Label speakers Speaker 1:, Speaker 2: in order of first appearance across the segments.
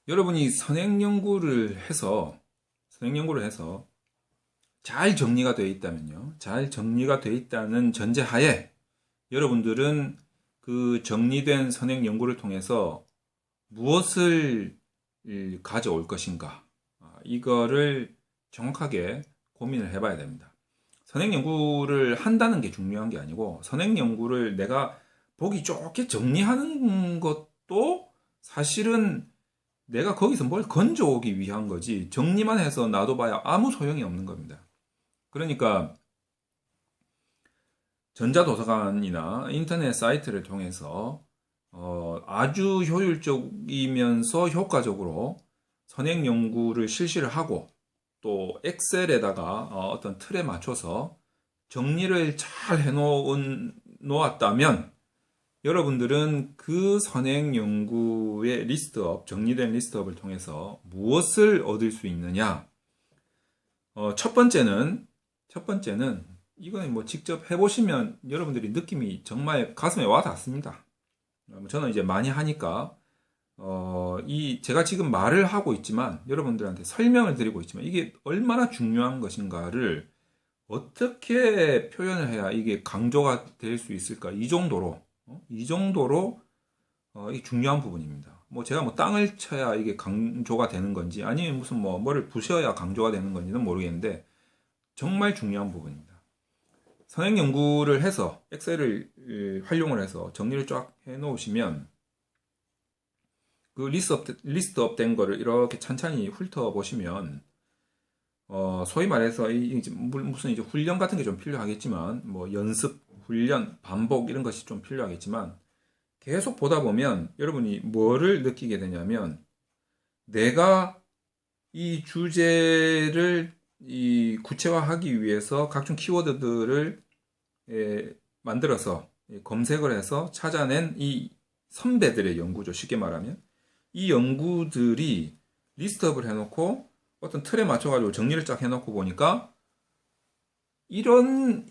Speaker 1: 여러분이 선행연구를 해서 잘 정리가 되어 있다면요. 잘 정리가 되어 있다는 전제하에 여러분들은 그 정리된 선행연구를 통해서 무엇을 가져올 것인가. 이거를 정확하게 고민을 해봐야 됩니다. 선행연구를 한다는 게 중요한 게 아니고, 선행연구를 내가 보기 좋게 정리하는 것도 사실은 내가 거기서 뭘 건져오기 위한 거지, 정리만 해서 놔둬봐야 아무 소용이 없는 겁니다. 그러니까 전자도서관이나 인터넷 사이트를 통해서 아주 효율적이면서 효과적으로 선행 연구를 실시를 하고, 또 엑셀에다가 어떤 틀에 맞춰서 정리를 잘 놓았다면, 여러분들은 그 선행 연구의 정리된 리스트업을 통해서 무엇을 얻을 수 있느냐? 첫 번째는 이거는 뭐 직접 해보시면 여러분들이 느낌이 정말 가슴에 와 닿습니다. 저는 이제 많이 하니까 제가 지금 말을 하고 있지만, 여러분들한테 설명을 드리고 있지만, 이게 얼마나 중요한 것인가를 어떻게 표현을 해야 이게 강조가 될 수 있을까? 이 정도로 이게 중요한 부분입니다. 뭐 제가 뭐 땅을 쳐야 이게 강조가 되는 건지, 아니면 무슨 뭐를 부셔야 강조가 되는 건지는 모르겠는데, 정말 중요한 부분입니다. 선행 연구를 해서 엑셀을 활용을 해서 정리를 쫙 해 놓으시면, 그 리스트업 된 거를 이렇게 찬찬히 훑어 보시면, 소위 말해서 무슨 이제 훈련 같은 게 좀 필요하겠지만, 뭐 연습, 훈련, 반복 이런 것이 좀 필요하겠지만, 계속 보다 보면 여러분이 뭐를 느끼게 되냐면, 내가 이 주제를 구체화하기 위해서 각종 키워드들을 만들어서 검색을 해서 찾아낸 이 선배들의 연구죠. 쉽게 말하면 이 연구들이 리스트업을 해놓고 어떤 틀에 맞춰가지고 정리를 쫙 해놓고 보니까, 이런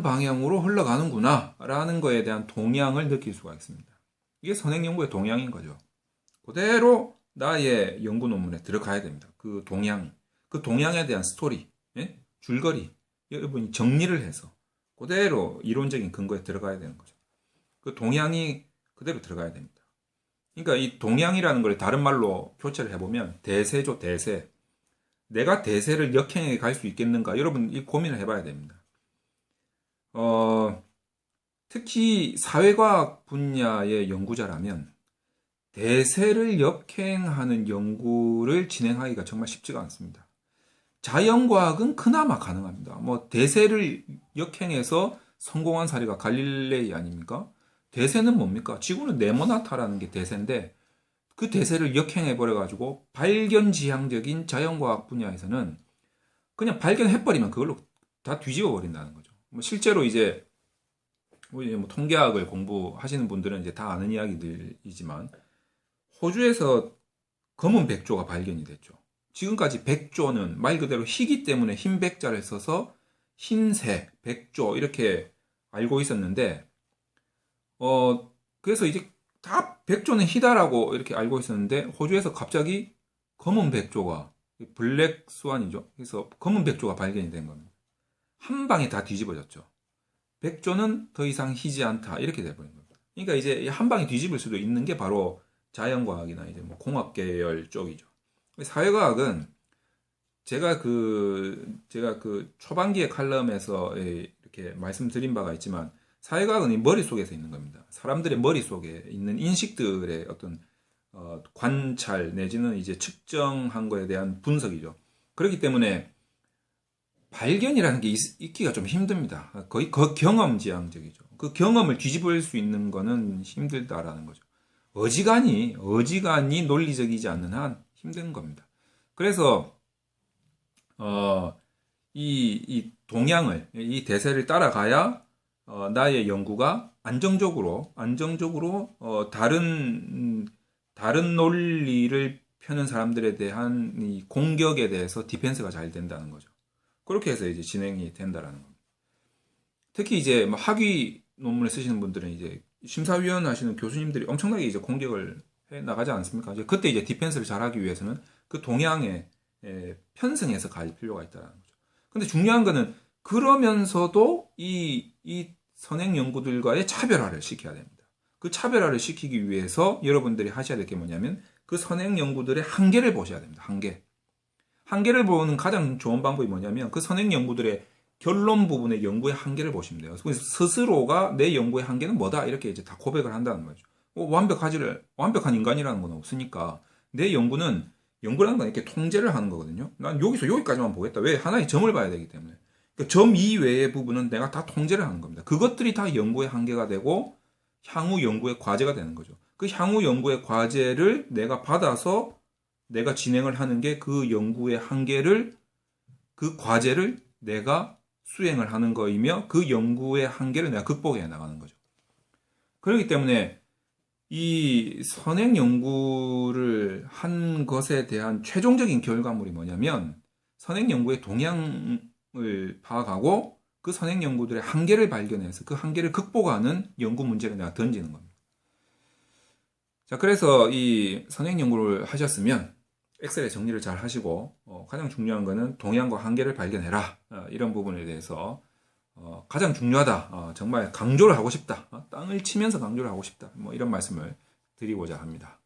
Speaker 1: 방향으로 흘러가는구나 라는 거에 대한 동향을 느낄 수가 있습니다. 이게 선행 연구의 동향인 거죠. 그대로 나의 연구 논문에 들어가야 됩니다. 그 동향에 대한 스토리, 줄거리, 여러분이 정리를 해서 그대로 이론적인 근거에 들어가야 되는 거죠. 그 동향이 그대로 들어가야 됩니다. 그러니까 이 동향이라는 걸 다른 말로 교체를 해보면 대세죠, 대세. 내가 대세를 역행해 갈 수 있겠는가? 여러분 이 고민을 해봐야 됩니다. 어, 특히 사회과학 분야의 연구자라면 대세를 역행하는 연구를 진행하기가 정말 쉽지가 않습니다. 자연과학은 그나마 가능합니다. 뭐 대세를 역행해서 성공한 사례가 갈릴레이 아닙니까? 대세는 뭡니까? 지구는 네모나타라는 게 대세인데, 그 대세를 역행해 버려 가지고 발견지향적인 자연과학 분야에서는 그냥 발견해버리면 그걸로 다 뒤집어 버린다는 거죠. 뭐 실제로 이제 뭐 통계학을 공부하시는 분들은 이제 다 아는 이야기들이지만, 호주에서 검은 백조가 발견이 됐죠. 지금까지 백조는 말 그대로 희기 때문에 흰 백자를 써서 흰새, 백조 이렇게 알고 있었는데, 그래서 이제 다 백조는 희다라고 이렇게 알고 있었는데, 호주에서 갑자기 검은 백조가, 블랙 스완이죠. 그래서 검은 백조가 발견이 된 겁니다. 한 방에 다 뒤집어졌죠. 백조는 더 이상 희지 않다 이렇게 돼버린 겁니다. 그러니까 이제 한 방에 뒤집을 수도 있는 게 바로 자연과학이나 이제 뭐 공학 계열 쪽이죠. 사회과학은 제가 그 초반기의 칼럼에서 이렇게 말씀드린 바가 있지만, 사회과학은 이 머릿속에서 있는 겁니다. 사람들의 머릿속에 있는 인식들의 어떤 관찰 내지는 이제 측정한 거에 대한 분석이죠. 그렇기 때문에 발견이라는 게 있기가 좀 힘듭니다. 거의 경험지향적이죠. 그 경험을 뒤집을 수 있는 거는 힘들다라는 거죠. 어지간히 논리적이지 않는 한 힘든 겁니다. 그래서 이 대세를 따라가야 나의 연구가 안정적으로 다른 논리를 펴는 사람들에 대한 이 공격에 대해서 디펜스가 잘 된다는 거죠. 그렇게 해서 이제 진행이 된다라는 겁니다. 특히 이제 뭐 학위 논문을 쓰시는 분들은 이제 심사위원 하시는 교수님들이 엄청나게 이제 공격을 해 나가지 않습니까? 그때 이제 디펜스를 잘하기 위해서는 그 동향에 편승해서 갈 필요가 있다는 거죠. 근데 중요한 거는 그러면서도 이 선행 연구들과의 차별화를 시켜야 됩니다. 그 차별화를 시키기 위해서 여러분들이 하셔야 될 게 뭐냐면 그 선행 연구들의 한계를 보셔야 됩니다. 한계. 한계를 보는 가장 좋은 방법이 뭐냐면 그 선행 연구들의 결론 부분의 연구의 한계를 보시면 돼요. 그래서 스스로가 내 연구의 한계는 뭐다 이렇게 이제 다 고백을 한다는 거죠. 완벽한 인간이라는 건 없으니까 내 연구라는 건 이렇게 통제를 하는 거거든요. 난 여기서 여기까지만 보겠다. 왜? 하나의 점을 봐야 되기 때문에. 그러니까 점 이외의 부분은 내가 다 통제를 하는 겁니다. 그것들이 다 연구의 한계가 되고 향후 연구의 과제가 되는 거죠. 그 향후 연구의 과제를 내가 받아서 내가 진행을 하는 게 그 연구의 한계를, 그 과제를 내가 수행을 하는 거이며 그 연구의 한계를 내가 극복해 나가는 거죠. 그렇기 때문에 이 선행 연구를 한 것에 대한 최종적인 결과물이 뭐냐면 선행 연구의 동향을 파악하고 그 선행 연구들의 한계를 발견해서 그 한계를 극복하는 연구 문제를 내가 던지는 겁니다. 자, 그래서 이 선행 연구를 하셨으면 엑셀에 정리를 잘 하시고 가장 중요한 거는 동향과 한계를 발견해라. 이런 부분에 대해서 가장 중요하다. 정말 강조를 하고 싶다. 땅을 치면서 강조를 하고 싶다. 뭐 이런 말씀을 드리고자 합니다.